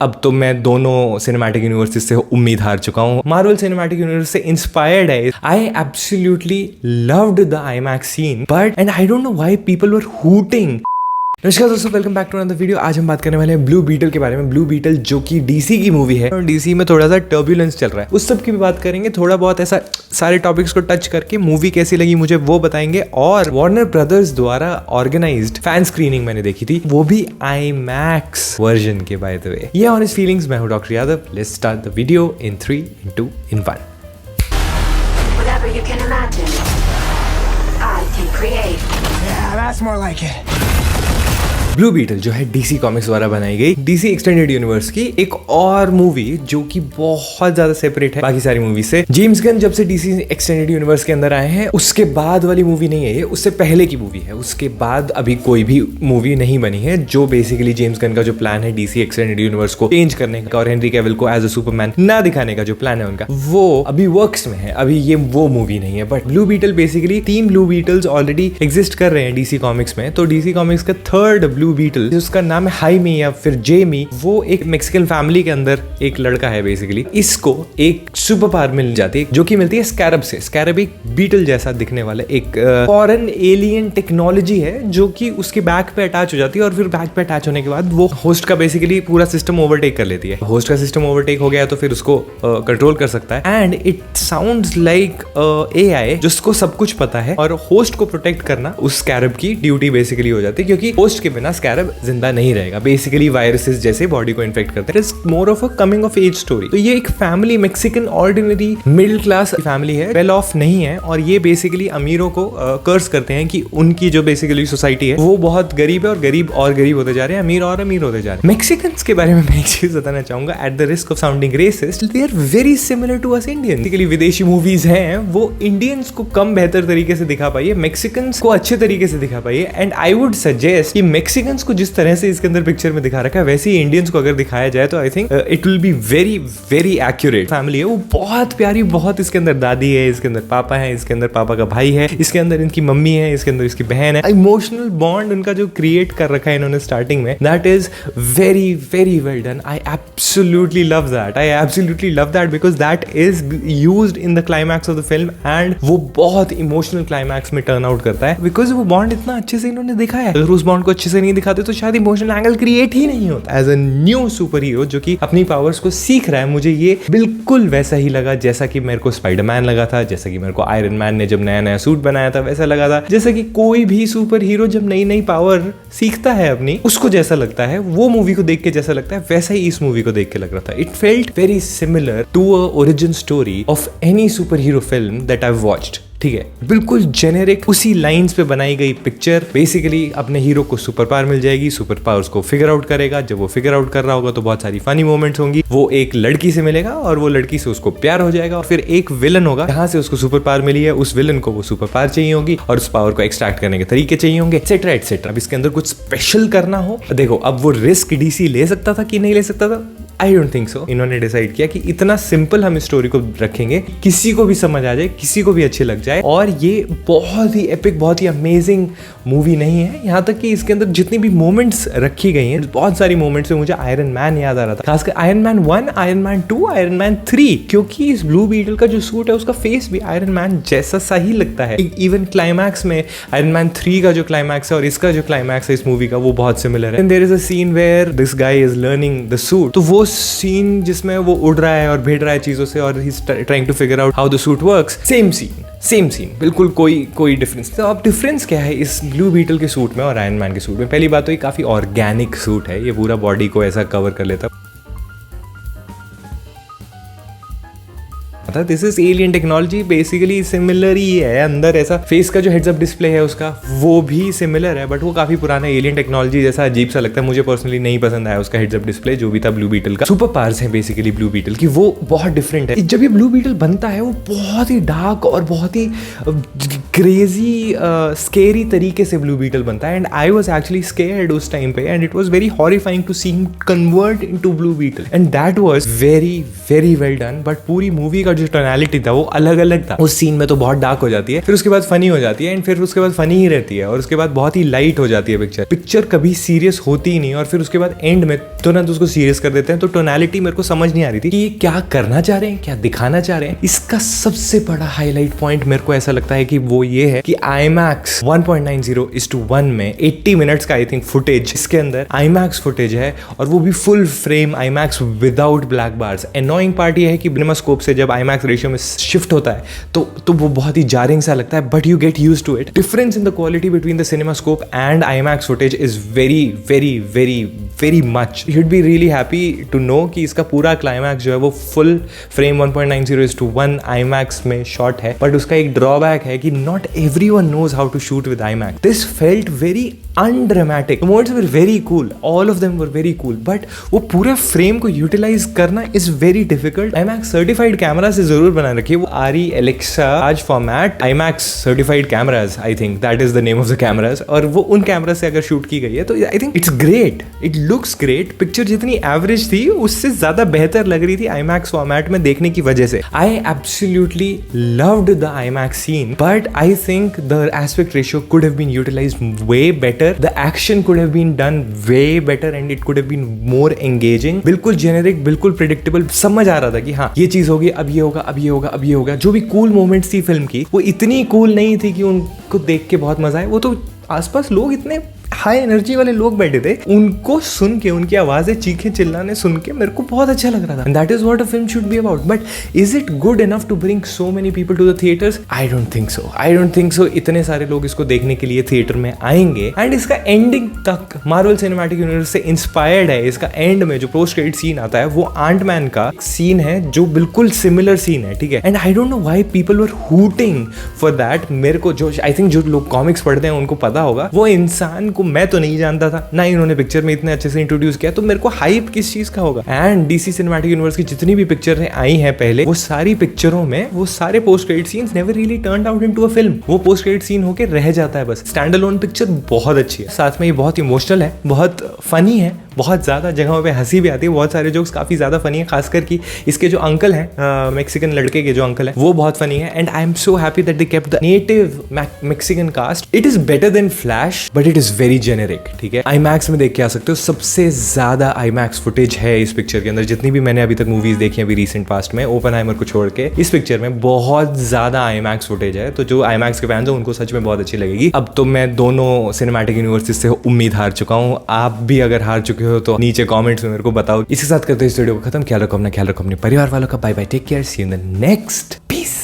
अब तो मैं दोनों सिनेमैटिक यूनिवर्सेस से उम्मीद हार चुका हूँ। मार्वल सिनेमैटिक यूनिवर्स से इंस्पायर्ड है। I absolutely loved the IMAX scene but and I don't know why people were hooting. नमस्कार दोस्तों, welcome back to another video. आज हम बात करने वाले हैं ब्लू बीटल के बारे में। ब्लू बीटल जो कि डीसी की मूवी है और डीसी में थोड़ा सा टर्बुलेंस चल रहा है, उस सब की भी बात करेंगे। थोड़ा बहुत ऐसा सारे टॉपिक्स को टच करके मूवी कैसी लगी मुझे वो बताएंगे। और वार्नर ब्रदर्स द्वारा ऑर्गेनाइज्ड फैन स्क्रीनिंग मैंने देखी थी, वो भी आईमैक्स वर्जन के बाय द वे। ये ऑनेस्ट फीलिंग्स, मैं हूं doctor Yadav. Let's start the video in 3, 2, 1। Whatever you can imagine, I can create. Yeah, that's more like it. Blue Beetle जो है डीसी कॉमिक्स द्वारा बनाई गई डीसी एक्सटेंडेड यूनिवर्स की एक और मूवी जो कि बहुत ज्यादा सेपरेट है बाकी सारी मूवी से। जेम्स गन जब से डीसी एक्सटेंडेड यूनिवर्स के अंदर आए हैं उसके बाद वाली मूवी नहीं है ये, उससे पहले की मूवी है। उसके बाद अभी कोई भी मूवी नहीं बनी है। जो बेसिकली जेम्स गन का जो प्लान है डीसी एक्सटेंडेड यूनिवर्स को चेंज करने का और हेनरी कैविल को एज अ सुपरमैन ना दिखाने का जो प्लान है उनका, वो अभी वर्क्स में है। अभी ये वो मूवी नहीं है। But Blue Beetle basically 3 Blue Beetles already exist कर रहे हैं डीसी कॉमिक्स में। तो डीसी कॉमिक्स का थर्ड ब्लू बीटल जिसका नाम है हाइमी या फिर जेमी, वो एक मेक्सिकन फैमिली के अंदर एक लड़का है। बेसिकली इसको एक सुपर पावर मिल जाती है जो कि मिलती है स्कैरब से। स्कैरब एक बीटल जैसा दिखने वाला एक फॉरेन एलियन टेक्नोलॉजी है जो कि उसके बैक पे अटैच हो जाती है और फिर बैक पे अटैच होने के बाद वो होस्ट का बेसिकली पूरा सिस्टम ओवरटेक कर लेती है। होस्ट का सिस्टम ओवरटेक हो गया तो फिर उसको कंट्रोल कर सकता है। And it sounds like AI जिसको सब कुछ पता है और होस्ट को प्रोटेक्ट करना उस स्कैरब की ड्यूटी बेसिकली हो जाती है, क्योंकि होस्ट के बिना स्कैरब जिंदा नहीं रहेगा। बेसिकली वायरसेस जैसे बॉडी को इन्फेक्ट करते हैं। It's more of a coming of age story. तो ये एक family Mexican ordinary middle class family है, वेल ऑफ नहीं है। और ये बेसिकली अमीरों को कर्स करते हैं कि उनकी जो बेसिकली सोसाइटी है वो बहुत गरीब है और गरीब होते जा रहे हैं, अमीर और अमीर होते जा रहे हैं। मेक्सिकन्स के बारे में मैं एक चीज बताना चाहूंगा, at the risk of sounding racist, they are very similar to us Indians. Basically विदेशी मूवीज हैं वो इंडियंस को कम बेहतर तरीके से दिखा पाई है, मेक्सिकन्स को अच्छे तरीके से दिखा पाई है। एंड आई वुड सजेस्ट कि मेक्सिकन्स को जिस तरह से इसके अंदर पिक्चर में दिखा रखा है वैसे ही इंडियंस को अगर दिखाया जाए तो I think it will be very very accurate. Family है वो बहुत प्यारी, बहुत इसके अंदर दादी है, इसके अंदर पापा है, इसके अंदर पापा का भाई है, इसके अंदर इनकी मम्मी है, इसके अंदर इसकी बहन है। इमोशनल बॉन्ड उनका जो क्रिएट कर रखा है इन्होंने स्टार्टिंग में, that is very very well done. I absolutely love that. I absolutely love that because that is used in the climax of the film and वो बहुत इमोशनल क्लाइमैक्स में टर्न आउट करता है बिकॉज वो bond इतना अच्छे से इन्होंने दिखाया है। अगर उस बॉन्ड को अच्छे से नहीं दिखाते तो शायद इमोशनल एंगल क्रिएट ही नहीं होता। As a new superhero जो कि अपनी पावर्स को सीख रहा है, मुझे ये बिल्कुल वैसा ही लगा जैसा कि मेरे को स्पाइडरमैन लगा था, जैसा कि मेरे को आयरन मैन ने जब नया नया सूट बनाया था वैसा लगा था, जैसा कि कोई भी सुपर हीरो जब नई नई पावर सीखता है अपनी उसको जैसा लगता है, वो मूवी को देख के जैसा लगता है वैसा ही इस मूवी को देख के लग रहा था। It felt very similar to a origin story of any superhero film that I watched. ठीक है, बिल्कुल जेनेरिक उसी लाइंस पे बनाई गई पिक्चर। बेसिकली अपने हीरो को सुपर पावर मिल जाएगी, सुपर पावर्स को फिगर आउट करेगा। जब वो फिगर आउट कर रहा होगा तो बहुत सारी फनी मोमेंट्स होंगी। वो एक लड़की से मिलेगा और वो लड़की से उसको प्यार हो जाएगा। और फिर एक विलन होगा जहां से उसको सुपर पावर मिली है, उस विलन को वो सुपर पावर चाहिए होगी और उस पावर को एक्सट्रैक्ट करने के तरीके चाहिए होंगे, एटसेट्रा एटसेट्रा। अब इसके अंदर कुछ स्पेशल करना हो, देखो अब वो रिस्क डीसी ले सकता था कि नहीं ले सकता था, आई डोंट थिंक सो। इन्होंने डिसाइड किया कि इतना सिंपल हम स्टोरी को रखेंगे, किसी को भी समझ आ जाए, किसी को भी अच्छी लग जाए। और ये बहुत ही एपिक, बहुत ही अमेजिंग मूवी नहीं है। यहाँ तक कि इसके अंदर जितनी भी मोमेंट्स रखी गई हैं, बहुत सारी मोमेंट्स में मुझे आयरन मैन याद आ रहा था, खासकर iron man 1, iron man 2, iron man 3, क्योंकि इस ब्लू बीटल का जो सूट है उसका फेस भी आयरन मैन जैसा सा ही लगता है। इवन क्लाइमैक्स में आयरन मैन 3 का जो क्लाइमैक्स है और इसका जो क्लाइमैक्स है इस मूवी का वो बहुत सिमिलर है। There is a scene where this guy is learning the suit, तो वो सीन जिसमें वो उड़ रहा है और भिड़ रहा है चीजों से और he is trying to figure out how the suit works, same scene, बिल्कुल कोई डिफरेंस। तो अब डिफरेंस क्या है इस ब्लू बीटल के सूट में और आयरन मैन के सूट में? पहली बात तो ये काफी ऑर्गेनिक सूट है, ये पूरा बॉडी को ऐसा कवर कर लेता। This is alien technology, basically similar ही है। अंदर ऐसा फेस का जो हेड्स अप डिस्प्ले है उसका वो भी सिमिलर है, बट वो काफी पुराना एलियन टेक्नोलॉजी जैसा अजीब सा लगता है। मुझे पर्सनली नहीं पसंद आया उसका हेड्स अप डिस्प्ले जो भी था ब्लू बीटल का। सुपर पावर्स है बेसिकली ब्लू बीटल की, वो बहुत डिफरेंट है। जब ये ब्लू बीटल बनता है वो बहुत ही डार्क और बहुत ही क्रेजी स्केरी तरीके से ब्लू बीटल बनता है। And I was actually scared उस टाइम पे and it was very horrifying to see him convert into Blue Beetle and that was very very well done. But पूरी movie का जो tonality था वो अलग अलग था। उस सीन में तो बहुत डार्क हो जाती है, फिर उसके बाद फनी हो जाती है, एंड फिर उसके बाद फनी ही रहती है, और उसके बाद बहुत ही लाइट हो जाती है पिक्चर कभी सीरियस होती ही नहीं, और फिर उसके बाद एंड में तुरंत उसको सीरियस कर देते हैं। तो टोनैलिटी मेरे को समझ नहीं आ रही थी कि ये क्या करना चाह रहे हैं, क्या दिखाना चाह रहे हैं। इसका सबसे बड़ा हाईलाइट पॉइंट मेरे को ऐसा लगता है कि वो ये है कि IMAX 1.90:1 में 80 मिनट्स का आई थिंक फुटेज इसके अंदर IMAX फुटेज है, और वो भी full frame IMAX without black bars. Annoying part ये है कि सिनेमास्कोप से जब IMAX रेशियो में शिफ्ट होता है तो वो बहुत ही जारिंग सा लगता है, but you get used to it. Difference in the quality between the CinemaScope and IMAX footage is very very very very much. You'd be really happy to know कि इसका पूरा क्लाइमैक्स जो है वो फुल फ्रेम 1.90:1 IMAX में shot है, but उसका एक ड्रॉबैक है कि not everyone knows how to shoot with IMAX। This felt very undramatic. The moments were very cool. All of them were very cool. But वो पूरे फ्रेम को utilise करना is very difficult. IMAX certified camera से जरूर बना रखिए। वो ARRI Alexa आज format IMAX certified cameras, I think that is the name of the cameras, और वो उन कैमरा से अगर शूट की गई है तो I think it's great, it looks great. Picture जितनी एवरेज थी उससे ज्यादा बेहतर लग रही थी IMAX फॉर्मेट में देखने की वजह से। I absolutely loved the IMAX scene, but I think the aspect ratio could have been utilised way better. The action could have been done way better and it could have been more engaging. बिल्कुल generic, बिल्कुल predictable समझ आ रहा था कि हाँ ये चीज होगी, अब ये होगा, अब ये होगा, अब ये होगा। जो भी कूल मोमेंट्स थी फिल्म की वो इतनी कूल नहीं थी कि उनको देख के बहुत मजा आए। वो तो आसपास लोग इतने हाई एनर्जी वाले लोग बैठे थे, उनको सुन के, उनकी आवाजें चीखे चिल्लाने सुन के मेरे को बहुत अच्छा लग रहा था। And that is what a film should be about. But is it good enough to bring so many people to the theatres? I don't think so, I don't think so. इतने सारे लोग इसको देखने के लिए थिएटर में आएंगे, and इसका एंडिंग तक मार्वल सिनेमैटिक यूनिवर्स से इंस्पायर्ड है। इसका एंड में जो पोस्ट क्रेडिट सीन आता है वो आंटमैन का सीन है, जो बिल्कुल सिमिलर सीन है, ठीक है। And I don't know why people were hooting for that. मेरे को जो आई थिंक जो लोग कॉमिक्स पढ़ते हैं उनको पता होगा, वो इंसान को मैं तो नहीं जानता था, ना इन्होंने पिक्चर में इतने अच्छे से इंट्रोड्यूस किया, तो मेरे को हाइप किस चीज का होगा। एंड डीसी सिनेमैटिक यूनिवर्स की जितनी भी पिक्चर आई हैं पहले, वो सारी पिक्चरों में वो सारे post credit scenes never really turned out into a film. वो पोस्ट क्रेडिट सीन होके रह जाता है बस। स्टैंड अलोन पिक्चर बहुत अच्छी है, साथ में ये बहुत इमोशनल है, बहुत फनी है, बहुत ज्यादा जगहों पे हंसी भी आती है, बहुत सारे जोक्स काफी ज्यादा फनी है। खासकर कि इसके जो अंकल हैं, मेक्सिकन लड़के के जो अंकल हैं, वो बहुत फनी है। And I am so happy that they kept the native Mexican cast. It is better than Flash, but it is very generic, ठीक है। IMAX में देख के आ सकते हो। सबसे ज्यादा IMAX फुटेज है इस पिक्चर के अंदर, जितनी भी मैंने अभी तक मूवीज देखी अभी रिसेंट पास्ट में, ओपनहाइमर को छोड़ के, इस पिक्चर में बहुत ज्यादा IMAX फुटेज है। तो जो IMAX के फैंस हैं उनको सच में बहुत अच्छी लगेगी। अब तो मैं दोनों सिनेमैटिक यूनिवर्सिस से उम्मीद हार चुका हूँ। आप भी अगर हार चुके हो तो नीचे कमेंट्स में मेरे को बताओ। इसके साथ करते हैं इस वीडियो को खत्म। ख्याल रखो अपना, ख्याल रखो अपने परिवार वालों का। Bye bye, take care, see you in the next, piece.